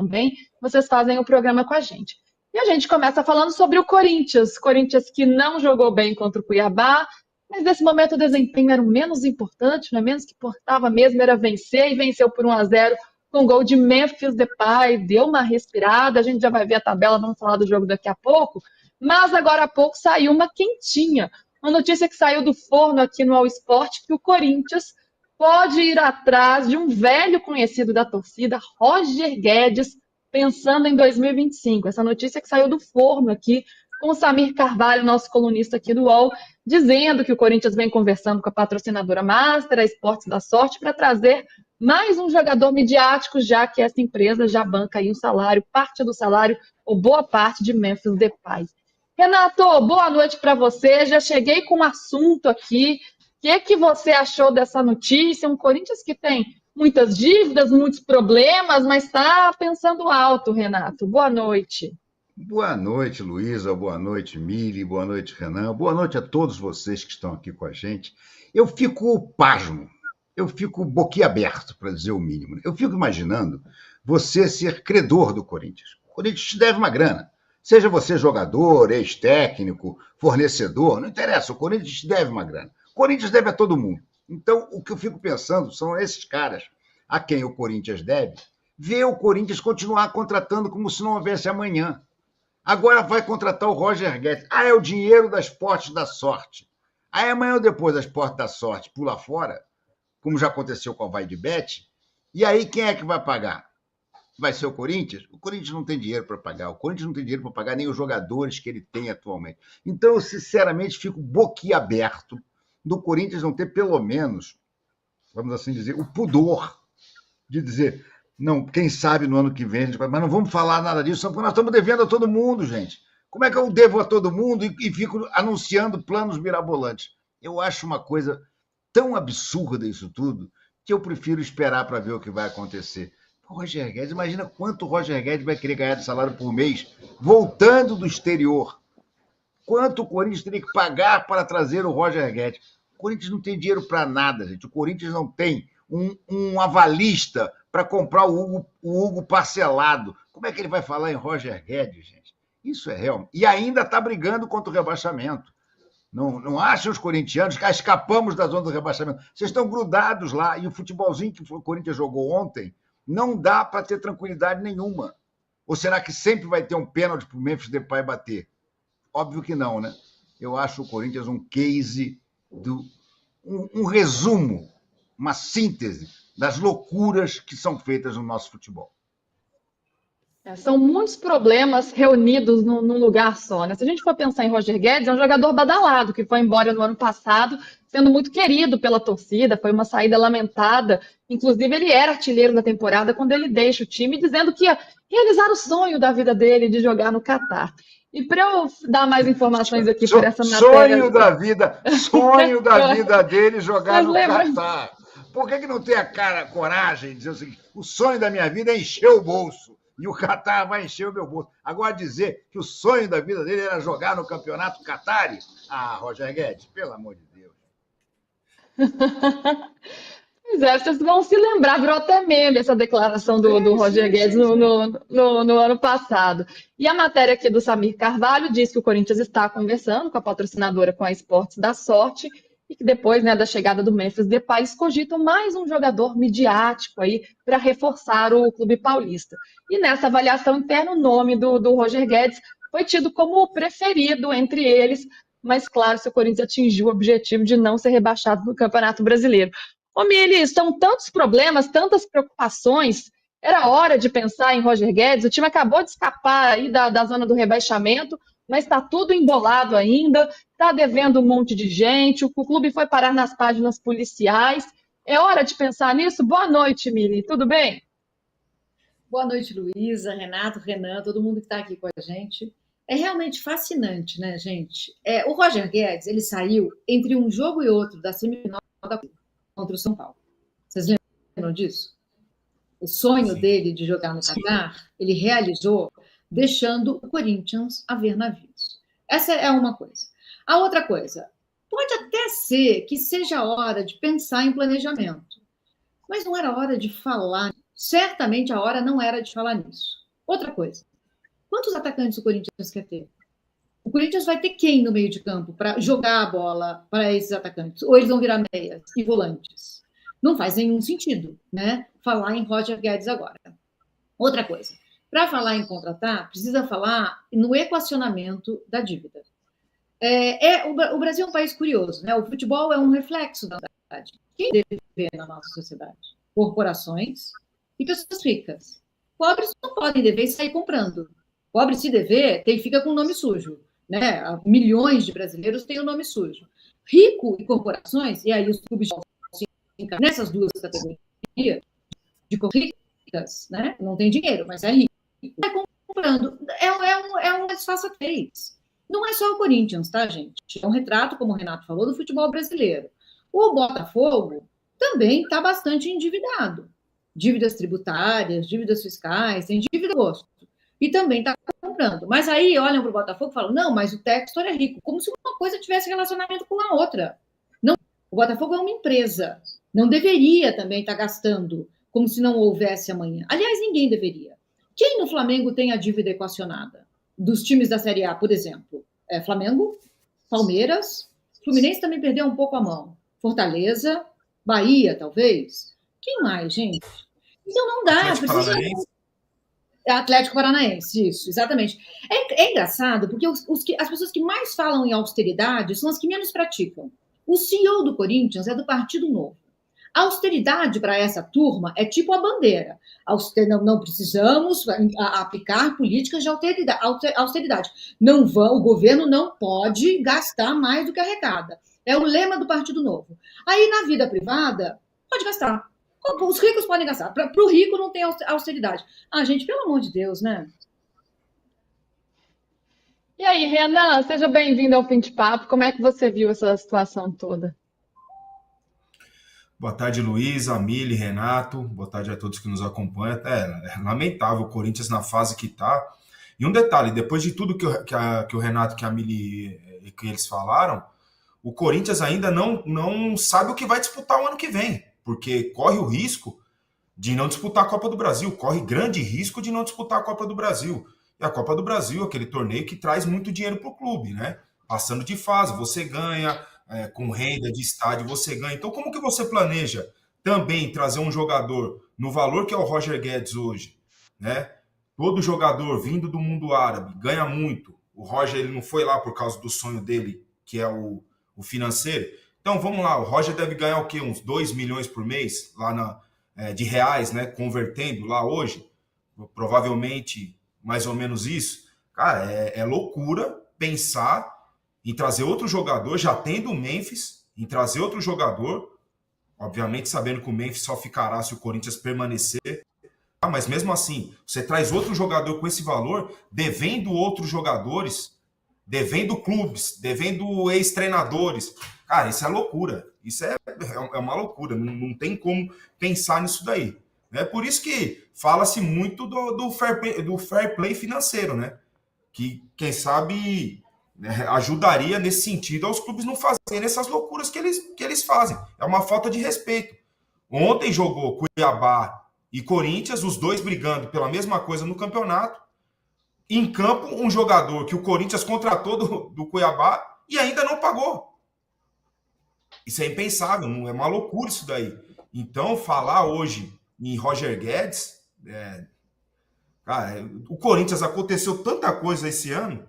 também, vocês fazem o programa com a gente. E a gente começa falando sobre o Corinthians que não jogou bem contra o Cuiabá, mas nesse momento o desempenho era o menos importante, não é menos que importava mesmo era vencer, e venceu por 1-0 com gol de Memphis Depay, deu uma respirada, a gente já vai ver a tabela, vamos falar do jogo daqui a pouco, mas agora há pouco saiu uma quentinha, uma notícia que saiu do forno aqui no All Sport, que o Corinthians pode ir atrás de um velho conhecido da torcida, Roger Guedes, pensando em 2025. Essa notícia que saiu do forno aqui, com o Samir Carvalho, nosso colunista aqui do UOL, dizendo que o Corinthians vem conversando com a patrocinadora Master, a Esportes da Sorte, para trazer mais um jogador midiático, já que essa empresa já banca aí um salário, parte do salário, ou boa parte de Memphis Depay. Renato, boa noite para você. Já cheguei com um assunto aqui. O que você achou dessa notícia? Um Corinthians que tem muitas dívidas, muitos problemas, mas está pensando alto, Renato. Boa noite. Boa noite, Luísa. Boa noite, Mili. Boa noite, Renan. Boa noite a todos vocês que estão aqui com a gente. Eu fico pasmo, eu fico boquiaberto, para dizer o mínimo. Eu fico imaginando você ser credor do Corinthians. O Corinthians te deve uma grana. Seja você jogador, ex-técnico, fornecedor, não interessa, o Corinthians te deve uma grana. O Corinthians deve a todo mundo. Então, o que eu fico pensando são esses caras a quem o Corinthians deve, ver o Corinthians continuar contratando como se não houvesse amanhã. Agora vai contratar o Roger Guedes. Ah, é o dinheiro das Esportes da Sorte. Aí amanhã ou depois das Esportes da Sorte pula fora, como já aconteceu com a Vai de Bet, e aí quem é que vai pagar? Vai ser o Corinthians? O Corinthians não tem dinheiro para pagar. O Corinthians não tem dinheiro para pagar nem os jogadores que ele tem atualmente. Então, eu, sinceramente, fico boquiaberto do Corinthians não ter, pelo menos, vamos assim dizer, o pudor de dizer, não, quem sabe no ano que vem, mas não vamos falar nada disso, porque nós estamos devendo a todo mundo, gente. Como é que eu devo a todo mundo e fico anunciando planos mirabolantes? Eu acho uma coisa tão absurda isso tudo, que eu prefiro esperar para ver o que vai acontecer. O Roger Guedes, imagina quanto o Roger Guedes vai querer ganhar de salário por mês voltando do exterior. Quanto o Corinthians teria que pagar para trazer o Roger Guedes? O Corinthians não tem dinheiro para nada, gente. O Corinthians não tem um avalista para comprar o Hugo parcelado. Como é que ele vai falar em Roger Guedes, gente? Isso é real. E ainda está brigando contra o rebaixamento. Não acham os corintianos que escapamos da zona do rebaixamento? Vocês estão grudados lá. E o futebolzinho que o Corinthians jogou ontem não dá para ter tranquilidade nenhuma. Ou será que sempre vai ter um pênalti para o Memphis Depay bater? Óbvio que não, né? Eu acho o Corinthians um case, um resumo, uma síntese das loucuras que são feitas no nosso futebol. São muitos problemas reunidos num lugar só, né? Se a gente for pensar em Roger Guedes, é um jogador badalado, que foi embora no ano passado, sendo muito querido pela torcida, foi uma saída lamentada. Inclusive, ele era artilheiro da temporada quando ele deixa o time, dizendo que ia realizar o sonho da vida dele de jogar no Catar. E para eu dar mais informações aqui por essa matéria... Sonho da vida dele jogar no Catar. Por que não tem a coragem de dizer o seguinte, o sonho da minha vida é encher o bolso, e o Catar vai encher o meu bolso. Agora dizer que o sonho da vida dele era jogar no campeonato Qatari? Ah, Roger Guedes, pelo amor de Deus. Pois é, vocês vão se lembrar, virou até meme essa declaração do Roger Guedes no ano passado. E a matéria aqui do Samir Carvalho diz que o Corinthians está conversando com a patrocinadora, com a Esportes da Sorte, e que depois, né, da chegada do Memphis Depay, cogitam mais um jogador midiático aí para reforçar o clube paulista. E nessa avaliação interna, o nome do Roger Guedes foi tido como o preferido entre eles, mas claro, se o Corinthians atingiu o objetivo de não ser rebaixado no Campeonato Brasileiro. Ô, Mili, são tantos problemas, tantas preocupações. Era hora de pensar em Roger Guedes. O time acabou de escapar aí da zona do rebaixamento, mas está tudo embolado ainda, está devendo um monte de gente, o clube foi parar nas páginas policiais. É hora de pensar nisso? Boa noite, Mili. Tudo bem? Boa noite, Luísa, Renato, Renan, todo mundo que está aqui com a gente. É realmente fascinante, né, gente? O Roger Guedes, ele saiu entre um jogo e outro da semifinal contra o São Paulo. Vocês lembram disso? O sonho dele de jogar no Catar, ele realizou deixando o Corinthians a ver navios. Essa é uma coisa. A outra coisa, pode até ser que seja hora de pensar em planejamento, mas não era hora de falar nisso. Certamente a hora não era de falar nisso. Outra coisa, quantos atacantes o Corinthians quer ter? O Corinthians vai ter quem no meio de campo para jogar a bola para esses atacantes? Ou eles vão virar meias e volantes? Não faz nenhum sentido, né? Falar em Roger Guedes agora. Outra coisa, para falar em contratar, precisa falar no equacionamento da dívida. O Brasil é um país curioso, né? O futebol é um reflexo da sociedade. Quem deve ver na nossa sociedade? Corporações e pessoas ricas. Pobres não podem dever e sair comprando. Pobre, se dever, fica com o nome sujo. Né? Milhões de brasileiros têm o nome sujo. Rico e corporações, e aí os clubes nessas duas categorias, de ricas, né? Não tem dinheiro, mas é rico. Vai comprando. É uma desfaçatez. Não é só o Corinthians, tá, gente? É um retrato, como o Renato falou, do futebol brasileiro. O Botafogo também está bastante endividado. Dívidas tributárias, dívidas fiscais, tem dívida gosto. E também está comprando. Mas aí olham para o Botafogo e falam, não, mas o Textor é rico. Como se uma coisa tivesse relacionamento com a outra. Não, o Botafogo é uma empresa. Não deveria também estar gastando como se não houvesse amanhã. Aliás, ninguém deveria. Quem no Flamengo tem a dívida equacionada? Dos times da Série A, por exemplo. Flamengo, Palmeiras, Fluminense também perdeu um pouco a mão. Fortaleza, Bahia, talvez. Quem mais, gente? Então não dá. Atlético Paranaense, isso, exatamente. É engraçado, porque as pessoas que mais falam em austeridade são as que menos praticam. O CEO do Corinthians é do Partido Novo. A austeridade para essa turma é tipo a bandeira. Não precisamos aplicar políticas de austeridade. O governo não pode gastar mais do que arrecada. É o lema do Partido Novo. Aí, na vida privada, pode gastar. Os ricos podem gastar. Para o rico não tem austeridade. Gente, pelo amor de Deus, né? E aí, Renan, seja bem-vindo ao Fim de Papo. Como é que você viu essa situação toda? Boa tarde, Luísa, Mili, Renato. Boa tarde a todos que nos acompanham. É lamentável o Corinthians na fase que está. E um detalhe, depois de tudo que o Renato, que a Mili, que eles falaram, o Corinthians ainda não sabe o que vai disputar o ano que vem, porque corre o risco de não disputar a Copa do Brasil, corre grande risco de não disputar a Copa do Brasil. E a Copa do Brasil, aquele torneio que traz muito dinheiro para o clube, né? Passando de fase, você ganha... com renda de estádio, você ganha. Então, como que você planeja também trazer um jogador no valor que é o Roger Guedes hoje, né? Todo jogador vindo do mundo árabe ganha muito. O Roger, ele não foi lá por causa do sonho dele, que é o financeiro. Então, vamos lá, o Roger deve ganhar o quê? Uns 2 milhões por mês lá de reais, né? Convertendo lá hoje. Provavelmente, mais ou menos isso. Cara, é loucura pensar em trazer outro jogador, já tendo o Memphis, em trazer outro jogador, obviamente sabendo que o Memphis só ficará se o Corinthians permanecer. Mas mesmo assim, você traz outro jogador com esse valor, devendo outros jogadores, devendo clubes, devendo ex-treinadores. Cara, isso é loucura. Isso é uma loucura. Não tem como pensar nisso daí. É por isso que fala-se muito do fair play financeiro, né? Que, quem sabe... ajudaria nesse sentido aos clubes não fazerem essas loucuras que eles fazem. É uma falta de respeito. Ontem jogou Cuiabá e Corinthians, os dois brigando pela mesma coisa no campeonato. Em campo, um jogador que o Corinthians contratou do Cuiabá e ainda não pagou. Isso é impensável, não é uma loucura isso daí. Então, falar hoje em Roger Guedes... cara, o Corinthians aconteceu tanta coisa esse ano...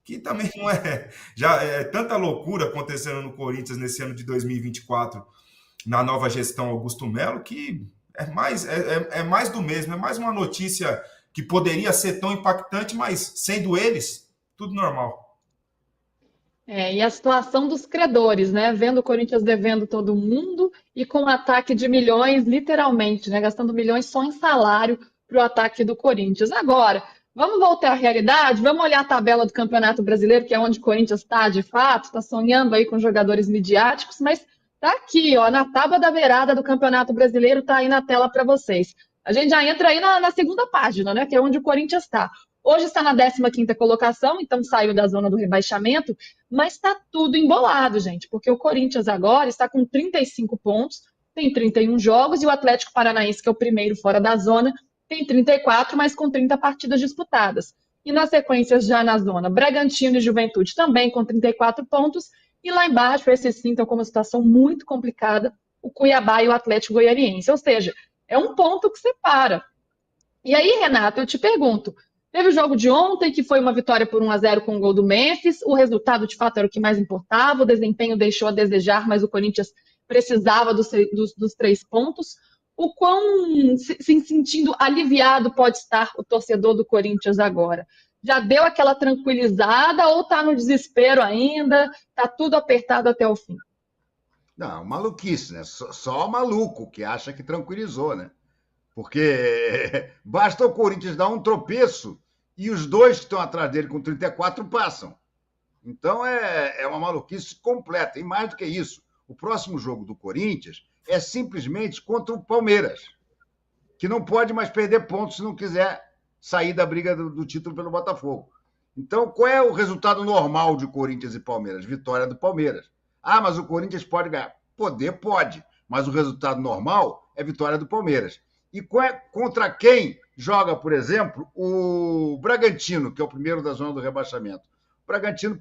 que também não é... Já é tanta loucura acontecendo no Corinthians nesse ano de 2024, na nova gestão Augusto Melo, que é mais do mesmo, é mais uma notícia que poderia ser tão impactante, mas sendo eles, tudo normal. E a situação dos credores, né? Vendo o Corinthians devendo todo mundo e com um ataque de milhões, literalmente, né? Gastando milhões só em salário para o ataque do Corinthians. Agora... vamos voltar à realidade? Vamos olhar a tabela do Campeonato Brasileiro, que é onde o Corinthians está, de fato, está sonhando aí com jogadores midiáticos, mas está aqui, ó, na tábua da beirada do Campeonato Brasileiro, está aí na tela para vocês. A gente já entra aí na segunda página, né, que é onde o Corinthians está. Hoje está na 15ª colocação, então saiu da zona do rebaixamento, mas está tudo embolado, gente, porque o Corinthians agora está com 35 pontos, tem 31 jogos, e o Atlético Paranaense, que é o primeiro fora da zona, tem 34, mas com 30 partidas disputadas. E na sequência, já na zona, Bragantino e Juventude também com 34 pontos. E lá embaixo, esses sim estão com uma situação muito complicada, o Cuiabá e o Atlético Goianiense. Ou seja, é um ponto que separa. E aí, Renato, eu te pergunto, teve o jogo de ontem, que foi uma vitória por 1-0 com o gol do Memphis, o resultado, de fato, era o que mais importava, o desempenho deixou a desejar, mas o Corinthians precisava dos 3 pontos. O quão se sentindo aliviado pode estar o torcedor do Corinthians agora? Já deu aquela tranquilizada ou está no desespero ainda? Está tudo apertado até o fim? Não, maluquice, né? Só maluco que acha que tranquilizou, né? Porque basta o Corinthians dar um tropeço e os dois que estão atrás dele com 34 passam. Então é uma maluquice completa. E mais do que isso, o próximo jogo do Corinthians é simplesmente contra o Palmeiras, que não pode mais perder pontos se não quiser sair da briga do título pelo Botafogo. Então, qual é o resultado normal de Corinthians e Palmeiras? Vitória do Palmeiras. Ah, mas o Corinthians pode ganhar. Pode, mas o resultado normal é vitória do Palmeiras. E contra quem joga, por exemplo, o Bragantino, que é o primeiro da zona do rebaixamento? O Bragantino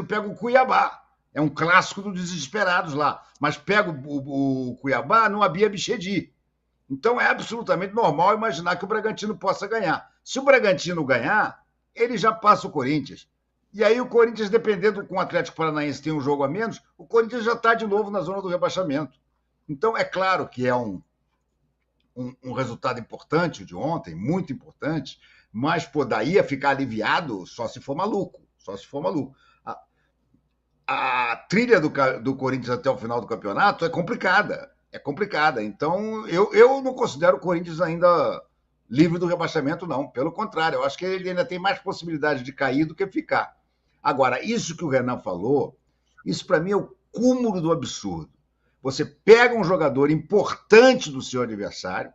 pega o Cuiabá. É um clássico dos desesperados lá. Mas pega o Cuiabá no Abia Bichedi. Então é absolutamente normal imaginar que o Bragantino possa ganhar. Se o Bragantino ganhar, ele já passa o Corinthians. E aí o Corinthians, dependendo com o Atlético Paranaense, tem um jogo a menos, o Corinthians já está de novo na zona do rebaixamento. Então é claro que é um resultado importante de ontem, muito importante, mas daí a ficar aliviado só se for maluco. A trilha do Corinthians até o final do campeonato é complicada. Então, eu não considero o Corinthians ainda livre do rebaixamento, não. Pelo contrário, eu acho que ele ainda tem mais possibilidade de cair do que ficar. Agora, isso que o Renan falou, isso para mim é o cúmulo do absurdo. Você pega um jogador importante do seu adversário,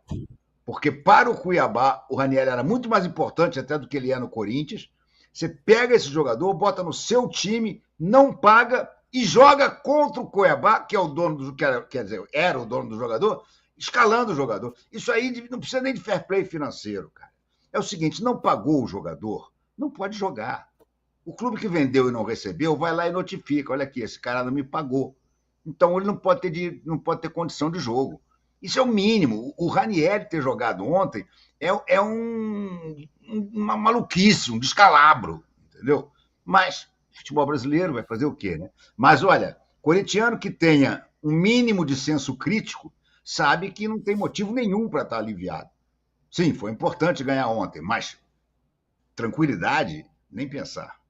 porque para o Cuiabá, o Ranieri era muito mais importante até do que ele é no Corinthians. Você pega esse jogador, bota no seu time, não paga e joga contra o Cuiabá, que é o dono do, quer dizer, era o dono do jogador, escalando o jogador. Isso aí não precisa nem de fair play financeiro, cara. É o seguinte, não pagou o jogador, não pode jogar. O clube que vendeu e não recebeu vai lá e notifica, olha aqui, esse cara não me pagou. Então ele não pode ter condição de jogo. Isso é o mínimo. O Ranieri ter jogado ontem é uma maluquice, um descalabro, entendeu? Mas futebol brasileiro vai fazer o quê, né? Mas olha, corintiano que tenha um mínimo de senso crítico sabe que não tem motivo nenhum para estar aliviado. Sim, foi importante ganhar ontem, mas tranquilidade, nem pensar.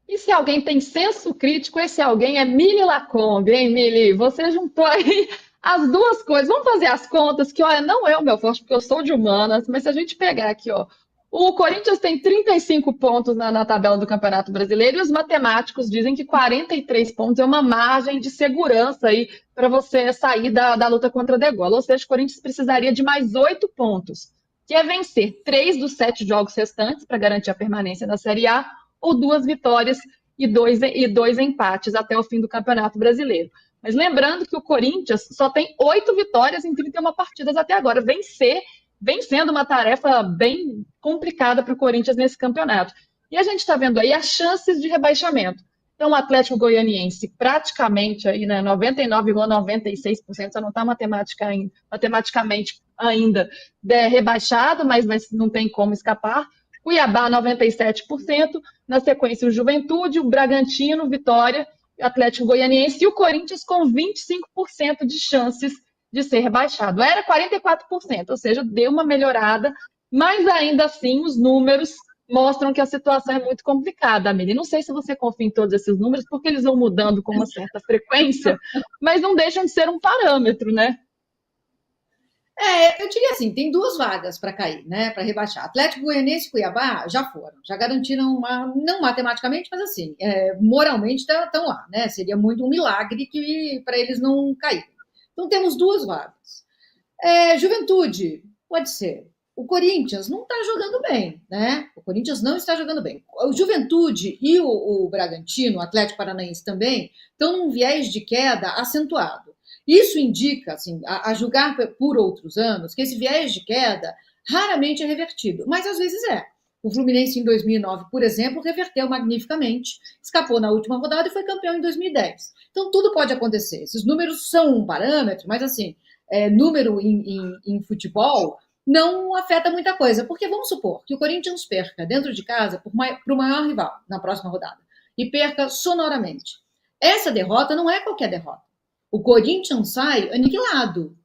E se alguém tem senso crítico, esse alguém é Mili Lacombe, hein, Mili? Você juntou aí as duas coisas. Vamos fazer as contas, que, olha, não é o meu forte, porque eu sou de humanas, mas se a gente pegar aqui, ó, o Corinthians tem 35 pontos na tabela do Campeonato Brasileiro e os matemáticos dizem que 43 pontos é uma margem de segurança aí para você sair da luta contra a degola. Ou seja, o Corinthians precisaria de mais 8 pontos, que é vencer 3 dos 7 jogos restantes para garantir a permanência na Série A, ou 2 vitórias e dois empates até o fim do Campeonato Brasileiro. Mas lembrando que o Corinthians só tem 8 vitórias em 31 partidas até agora. Vem sendo uma tarefa bem complicada para o Corinthians nesse campeonato. E a gente está vendo aí as chances de rebaixamento. Então, o Atlético Goianiense praticamente aí, né, 99,96%, só não está matematicamente ainda rebaixado, mas não tem como escapar. Cuiabá, 97%, na sequência o Juventude, o Bragantino, Vitória, o Atlético Goianiense e o Corinthians com 25% de chances de ser rebaixado. Era 44%, ou seja, deu uma melhorada, mas ainda assim os números mostram que a situação é muito complicada, Amelie. Não sei se você confia em todos esses números, porque eles vão mudando com uma certa frequência, mas não deixam de ser um parâmetro, né? Eu diria assim, tem 2 vagas para cair, né, para rebaixar. Atlético Goianiense e Cuiabá já foram, já garantiram não matematicamente, mas assim, moralmente estão lá, né? Seria muito um milagre que para eles não caírem. Então temos 2 vagas. Juventude, pode ser. O Corinthians não está jogando bem, né? O Corinthians não está jogando bem. O Juventude e o Bragantino, o Atlético Paranaense também, estão num viés de queda acentuado. Isso indica, assim, a julgar por outros anos, que esse viés de queda raramente é revertido, mas às vezes é. O Fluminense, em 2009, por exemplo, reverteu magnificamente, escapou na última rodada e foi campeão em 2010. Então, tudo pode acontecer. Esses números são um parâmetro, mas, assim, número em futebol não afeta muita coisa, porque vamos supor que o Corinthians perca dentro de casa para o maior rival na próxima rodada e perca sonoramente. Essa derrota não é qualquer derrota. O Corinthians sai aniquilado,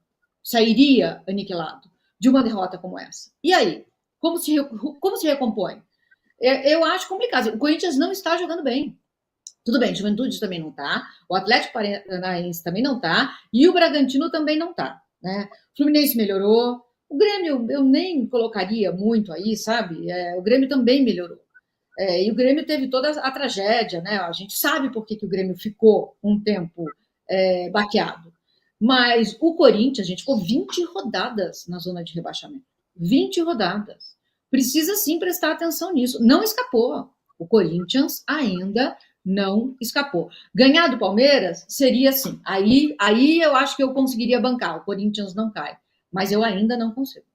sairia aniquilado de uma derrota como essa. E aí? Como se recompõe? Eu acho complicado. O Corinthians não está jogando bem. Tudo bem, Juventude também não está, o Atlético Paranaense também não está, e o Bragantino também não está, né? O Fluminense melhorou, o Grêmio eu nem colocaria muito aí, sabe? O Grêmio também melhorou. E o Grêmio teve toda a tragédia, né? A gente sabe por que o Grêmio ficou um tempo baqueado. Mas o Corinthians, a gente ficou 20 rodadas na zona de rebaixamento. 20 rodadas. Precisa sim prestar atenção nisso. Não escapou. O Corinthians ainda não escapou. Ganhar do Palmeiras seria assim. Aí eu acho que eu conseguiria bancar. O Corinthians não cai. Mas eu ainda não consigo.